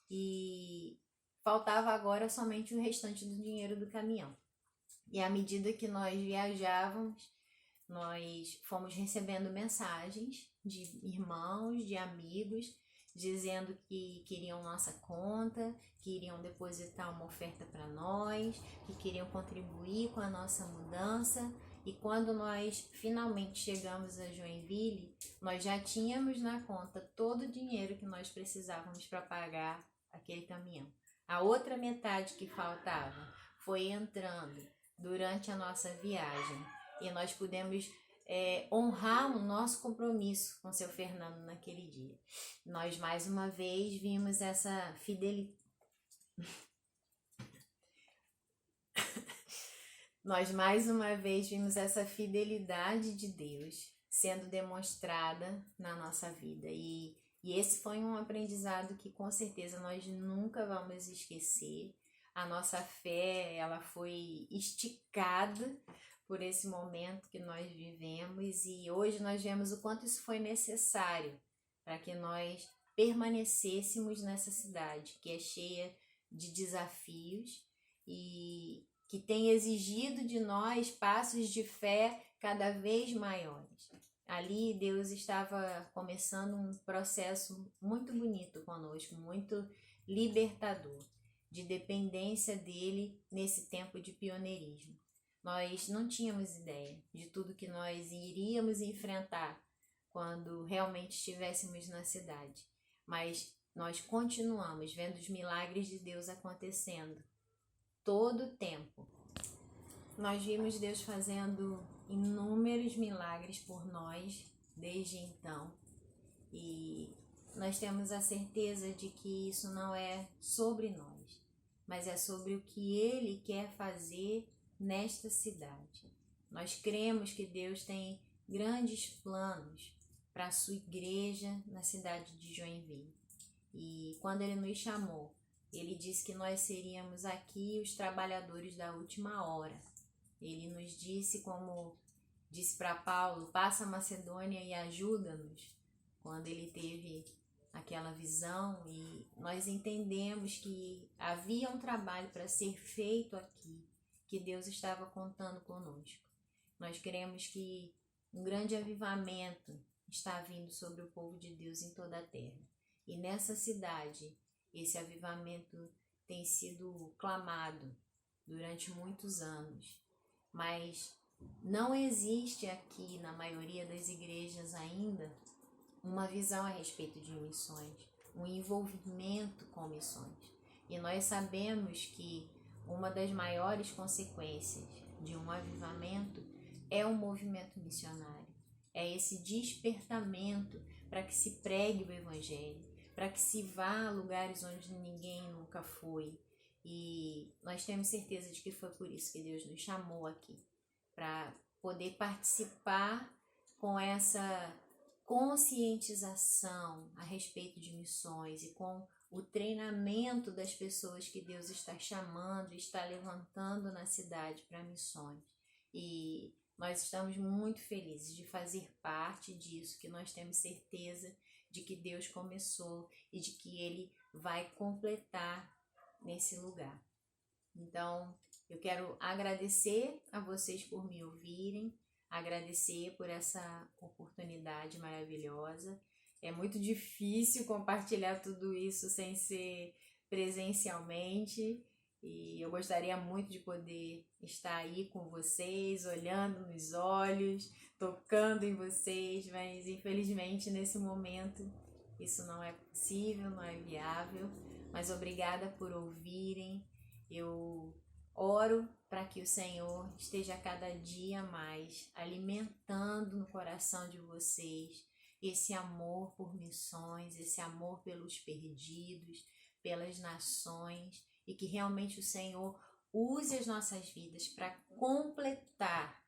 e faltava agora somente o restante do dinheiro do caminhão. E à medida que nós viajávamos, nós fomos recebendo mensagens de irmãos, de amigos, dizendo que queriam nossa conta, que iriam depositar uma oferta para nós, que queriam contribuir com a nossa mudança E quando nós finalmente chegamos a Joinville, nós já tínhamos na conta todo o dinheiro que nós precisávamos para pagar aquele caminhão. A outra metade que faltava foi entrando durante a nossa viagem e nós pudemos honrar o nosso compromisso com o seu Fernando naquele dia. Nós mais uma vez vimos essa fidelidade. Nós mais uma vez vimos essa fidelidade de Deus sendo demonstrada na nossa vida. E esse foi um aprendizado que com certeza nós nunca vamos esquecer. A nossa fé, ela foi esticada por esse momento que nós vivemos e hoje nós vemos o quanto isso foi necessário para que nós permanecêssemos nessa cidade que é cheia de desafios e que tem exigido de nós passos de fé cada vez maiores. Ali Deus estava começando um processo muito bonito conosco, muito libertador, de dependência dele nesse tempo de pioneirismo. Nós não tínhamos ideia de tudo que nós iríamos enfrentar quando realmente estivéssemos na cidade, mas nós continuamos vendo os milagres de Deus acontecendo todo o tempo. Nós vimos Deus fazendo inúmeros milagres por nós desde então e nós temos a certeza de que isso não é sobre nós, mas é sobre o que Ele quer fazer nesta cidade. Nós cremos que Deus tem grandes planos para a sua igreja na cidade de Joinville e quando Ele nos chamou, Ele disse que nós seríamos aqui os trabalhadores da última hora. Ele nos disse, como disse para Paulo, passa a Macedônia e ajuda-nos, quando ele teve aquela visão e nós entendemos que havia um trabalho para ser feito aqui, que Deus estava contando conosco. Nós queremos que um grande avivamento está vindo sobre o povo de Deus em toda a terra. E nessa cidade, esse avivamento tem sido clamado durante muitos anos, mas não existe aqui na maioria das igrejas ainda uma visão a respeito de missões, um envolvimento com missões. E nós sabemos que uma das maiores consequências de um avivamento é o movimento missionário, é esse despertamento para que se pregue o evangelho, para que se vá a lugares onde ninguém nunca foi. E nós temos certeza de que foi por isso que Deus nos chamou aqui, para poder participar com essa conscientização a respeito de missões e com o treinamento das pessoas que Deus está chamando e está levantando na cidade para missões. E nós estamos muito felizes de fazer parte disso, que nós temos certeza de que Deus começou e de que Ele vai completar nesse lugar. Então, eu quero agradecer a vocês por me ouvirem, agradecer por essa oportunidade maravilhosa. É muito difícil compartilhar tudo isso sem ser presencialmente e eu gostaria muito de poder estar aí com vocês, olhando nos olhos, tocando em vocês, mas infelizmente nesse momento isso não é possível, não é viável. Mas obrigada por ouvirem. Eu oro para que o Senhor esteja cada dia mais alimentando no coração de vocês esse amor por missões, esse amor pelos perdidos, pelas nações, e que realmente o Senhor use as nossas vidas para completar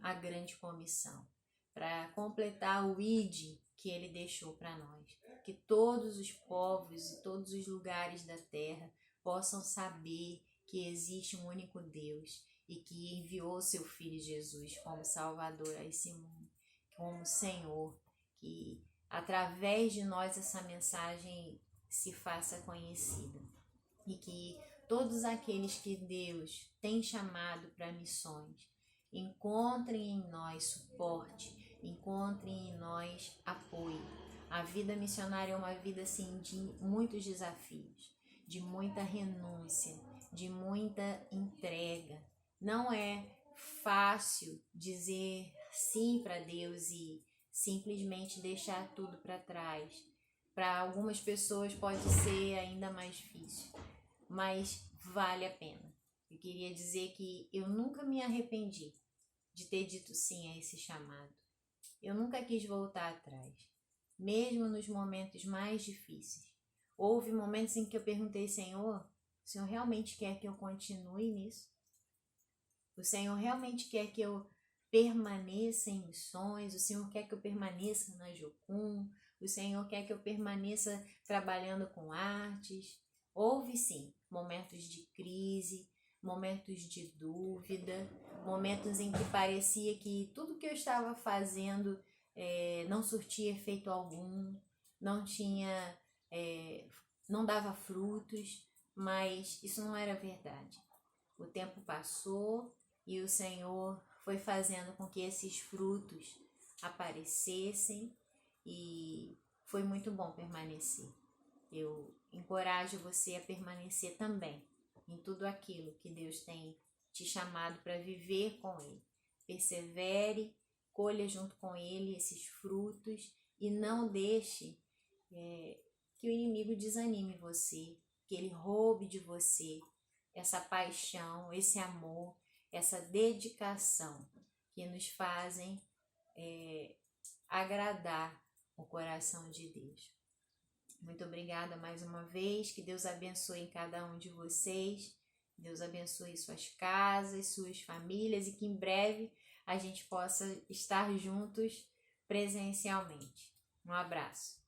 a grande comissão, para completar o ID que Ele deixou para nós. Que todos os povos e todos os lugares da terra possam saber que existe um único Deus e que enviou seu Filho Jesus como Salvador a esse mundo, como Senhor, que através de nós essa mensagem se faça conhecida e que todos aqueles que Deus tem chamado para missões encontrem em nós suporte, encontrem em nós apoio. A vida missionária é uma vida assim, de muitos desafios, de muita renúncia, de muita entrega. Não é fácil dizer sim para Deus e simplesmente deixar tudo para trás. Para algumas pessoas pode ser ainda mais difícil, mas vale a pena. Eu queria dizer que eu nunca me arrependi de ter dito sim a esse chamado. Eu nunca quis voltar atrás, mesmo nos momentos mais difíceis. Houve momentos em que eu perguntei, Senhor, o Senhor realmente quer que eu continue nisso? O Senhor realmente quer que eu permaneça em missões? O Senhor quer que eu permaneça na Jocum? O Senhor quer que eu permaneça trabalhando com artes? Houve sim momentos de crise, momentos de dúvida, momentos em que parecia que tudo que eu estava fazendo não surtia efeito algum, não tinha, não dava frutos, mas isso não era verdade. O tempo passou e o Senhor foi fazendo com que esses frutos aparecessem e foi muito bom permanecer. Eu encorajo você a permanecer também em tudo aquilo que Deus tem te chamado para viver com Ele. Persevere, colha junto com Ele esses frutos e não deixe que o inimigo desanime você, que ele roube de você essa paixão, esse amor, essa dedicação que nos fazem agradar o coração de Deus. Muito obrigada mais uma vez, que Deus abençoe em cada um de vocês, Deus abençoe suas casas, suas famílias e que em breve a gente possa estar juntos presencialmente. Um abraço.